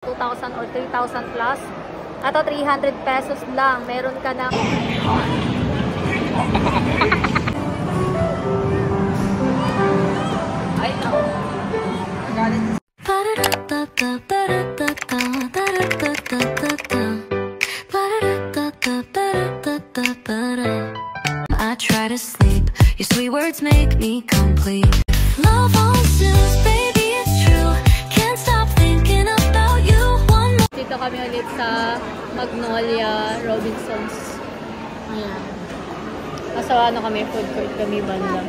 2,000 or 3,000 plus. Ato 300 pesos lang. Meron ka na. Ay, no. I try to sleep. Your sweet words make me complete. Love won't soothe, baby, it's true. Can't stop thinking about you. One more. Dito kami ulit sa Magnolia Robinsons. Ayan. Kasawa na kami, food court kami banda.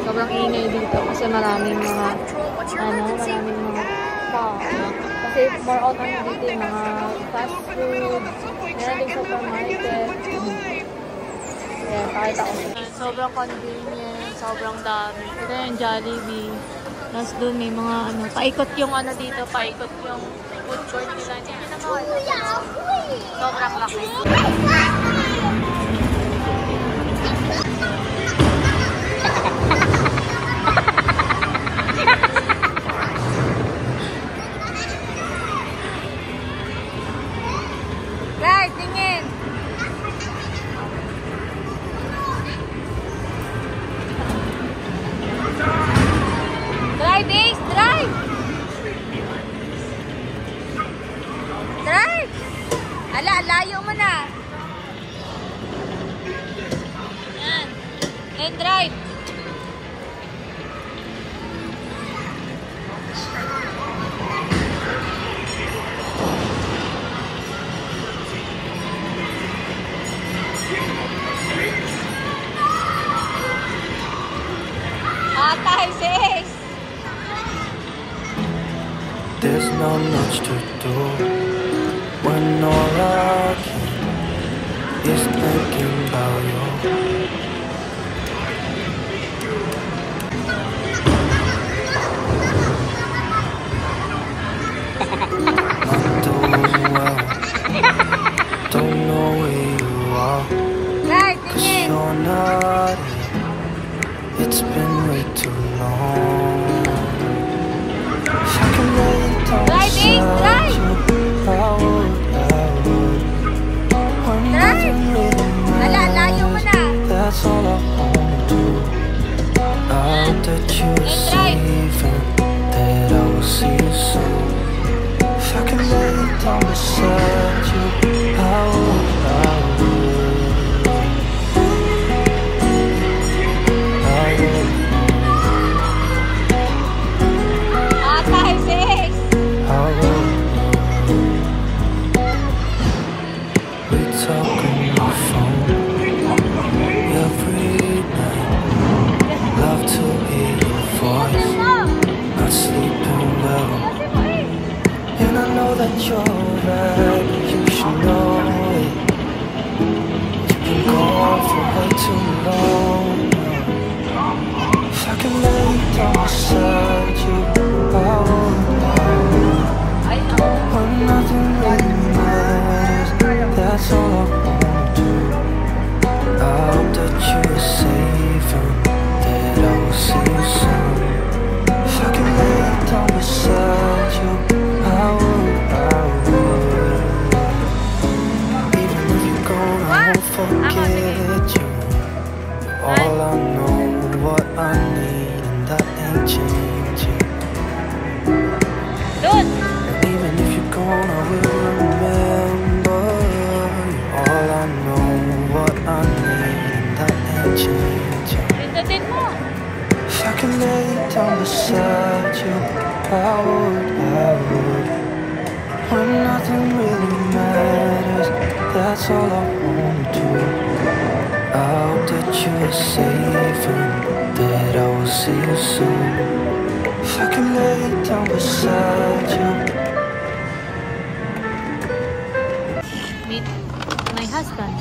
Sobrang ingay dito kasi maraming mga maraming mga tao. Kasi more on dito yung mga fast food, meron din supermarket. Ayan, pakita ko. Sobrang convenient, sobrang dami. Ito yung Jollibee. Tapos doon may mga paikot yung dito, paikot yung food court nila. Hindi na makita. Sobrang laki. Guys, tingin! Drive, Ace! Drive! Drive! Ala, layo mo na! Yan! And drive! Atay, sis! There's not much to do when all I can is thinking about you. Not doing well, don't know where you are, 'cause you're not here. It's been way too long. Drive, Ace! Drive! Drive! Ala, layo mo na! That's all I wanna do. I hope that you're safe and that I will see you soon. If I can lay down beside you, I would. That you're right, you should know it. You've been gone for way too long. If I can lay down beside you, I would. When nothing really matters, that's all I wanna do. I hope that you're safe and that I will see you soon. If I can lay down beside you, I would. Forget you. All I know, what I need, and that ain't changing. And even if you're gone, I will remember you. All I know, what I need, and that ain't changing. If I can lay down beside you, I would. When nothing really matters, that's all I wanna do. I hope that you're safe and that I will see you soon. If I can lay down beside you. Meet my husband.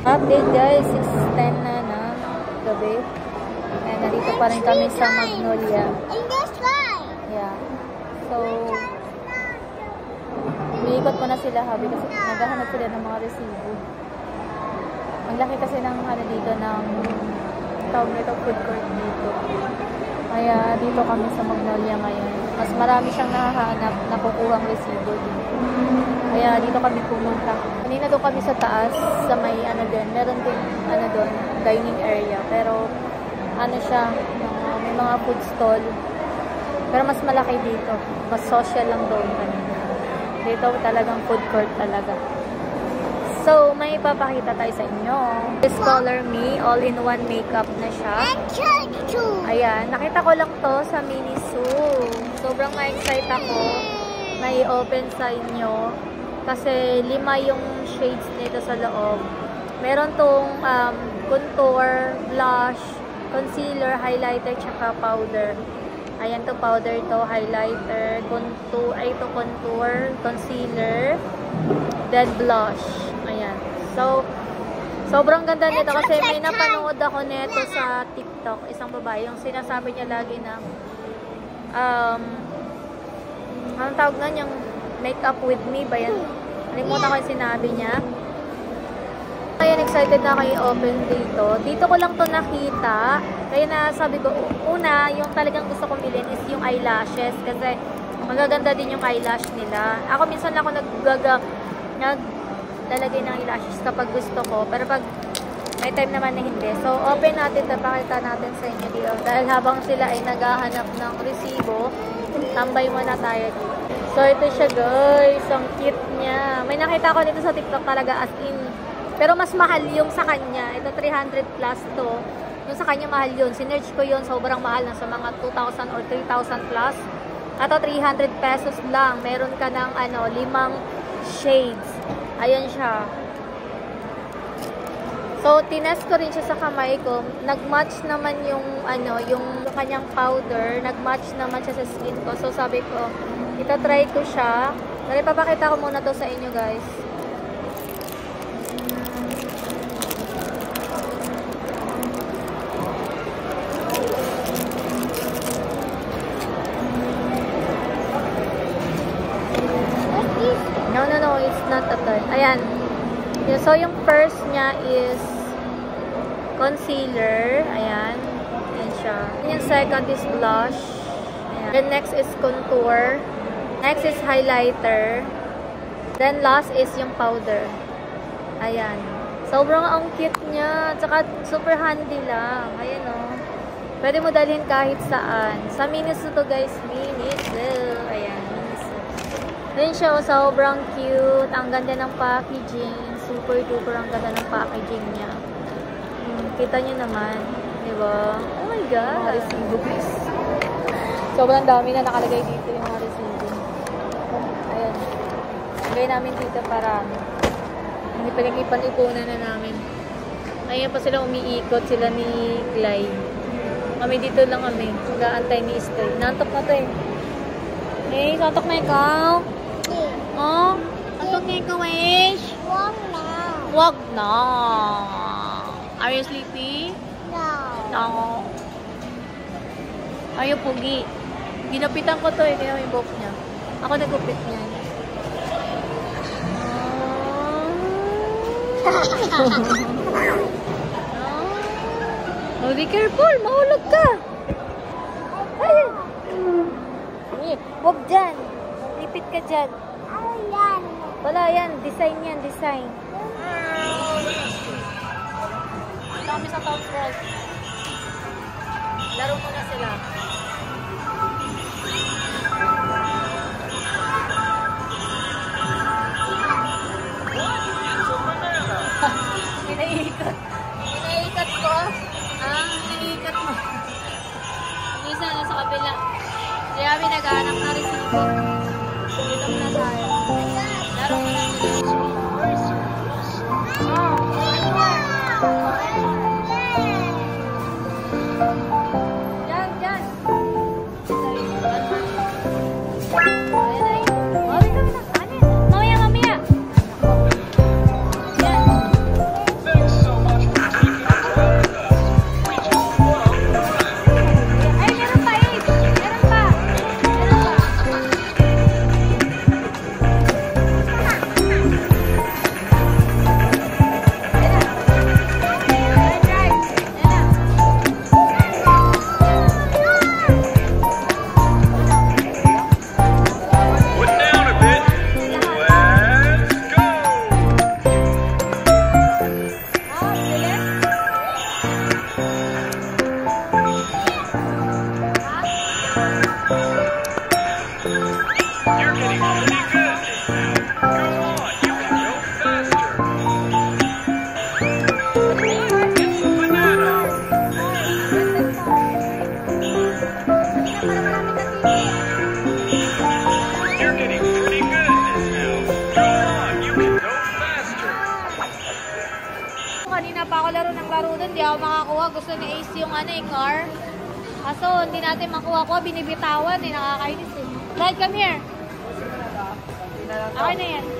Update guys, 6:10 na gabi. Kaya nandito pa rin kami sa Magnolia. Yeah. So, umiikot ko na sila, habi, kasi naghahanap sila ng mga resibo. laki kasi ng ano dito ng tawag nito food court dito. Kaya dito kami sa Magnolia ngayon. Mas marami siyang nahahanap na kukuhang resibo dito. Kaya dito kami pumunta. Kanina doon kami sa taas, sa may ano din. Meron din ano doon, dining area. Pero ano siya, may mga food stall. Pero mas malaki dito. Mas social lang doon kanina. Dito talagang food court talaga. So, may ipapakita tayo sa inyo. This Color Me, all-in-one makeup na siya. Ayan, nakita ko lang to sa Miniso. Sobrang ma-excite ako. May open sa inyo. Kasi 5 yung shades nito sa loob. Meron tong contour, blush, concealer, highlighter, tsaka powder. Ayan to powder to, highlighter, contour, ay to contour, concealer, then blush. Ayan. So, sobrang ganda nito kasi may napanood ako nito sa TikTok, isang babae, yung sinasabi niya lagi na anong tawag na yung make up with me ba yan? Nalimutan ko yung sinabi niya. Ayan, excited na ako i-open dito. Dito ko lang to nakita. Kaya na sabi ko, una, yung talagang gusto kong bilhin is yung eyelashes. Kasi magaganda din yung eyelash nila. Ako minsan lang ako naglalagay ng eyelashes kapag gusto ko. Pero pag may time naman na hindi. So, open natin ito. Pakita natin sa inyo dito. Dahil habang sila ay naghahanap ng resibo, tambay muna tayo dito. So, ito siya guys. Ang cute niya. May nakita ko dito sa TikTok talaga as in. Pero mas mahal yung sa kanya. Ito 300 plus to. Yung sa kanya mahal yun. Sinerge ko yun. Sobrang mahal na sa mga 2,000 or 3,000 plus. Ito 300 pesos lang. Meron ka ng 5 shades. Ayan siya. So, tinest ko rin siya sa kamay ko. Nag-match naman yung yung kanyang powder. Nag-match naman siya sa skin ko. So, sabi ko, ita-try ko siya. Pero ipapakita ko muna to sa inyo, guys. No, it's not a toy. Ayan. So, yung first niya is concealer. Ayan. Ayan siya. Yung second is blush. Ayan. Then, next is contour. Next is highlighter. Then, last is yung powder. Ayan. Sobrang ang cute niya. Tsaka, super handy lang. Ayan, o. Pwede mo dalhin kahit saan. Sa Miniso to, guys. Miniso. Ayan. Then siya, sobrang cute. Ang ganda ng packaging. Super duper ang ganda ng packaging niya. Kita niyo naman. Diba? Oh my God. Mga resibo, please. Sobrang dami na nakalagay dito yung mga resibo. Ayan. Lagay namin dito para hindi pinag-ipan-ipunan na namin. Ayan pa sila umiikot. Sila ni Clyde. Kami dito lang kami. Mag-aantay ni Estelle. Nantok na to eh. Eh, nantok na ikaw? Oh, nantok na ikaw, Wish? Wag na. Wag na. Are you sleepy? No. No. Are you pugi? Ginapitan ko to eh, kaya may buhok niya. Ako nagupit niya. Oh, be careful, mahulog ka. Ay. Wag dyan. Lipit ka dyan. Ayan. Wala yan. Design yan. Design. Ito kami sa Town Hall. Laro muna sila. Pinaiikot. Pinaiikot ko. Pinaiikot mo. Isa na sa kabila. Kaya kami naghahanap na resibo. Dito muna tayo. Laro muna sila. Diyan, diyan. Ayan ay. Mami kami na. Anin? Mamaya, mamaya. Diyan. Ay, meron pa eh. Meron pa. Meron pa. kanina pa ako laro ng laro doon, di ako makakuha. Gusto ni Ace yung car. Kaso, hindi natin makuha-kuha, binibitawan, nakakainis eh. Dad, come here. Okay na yan.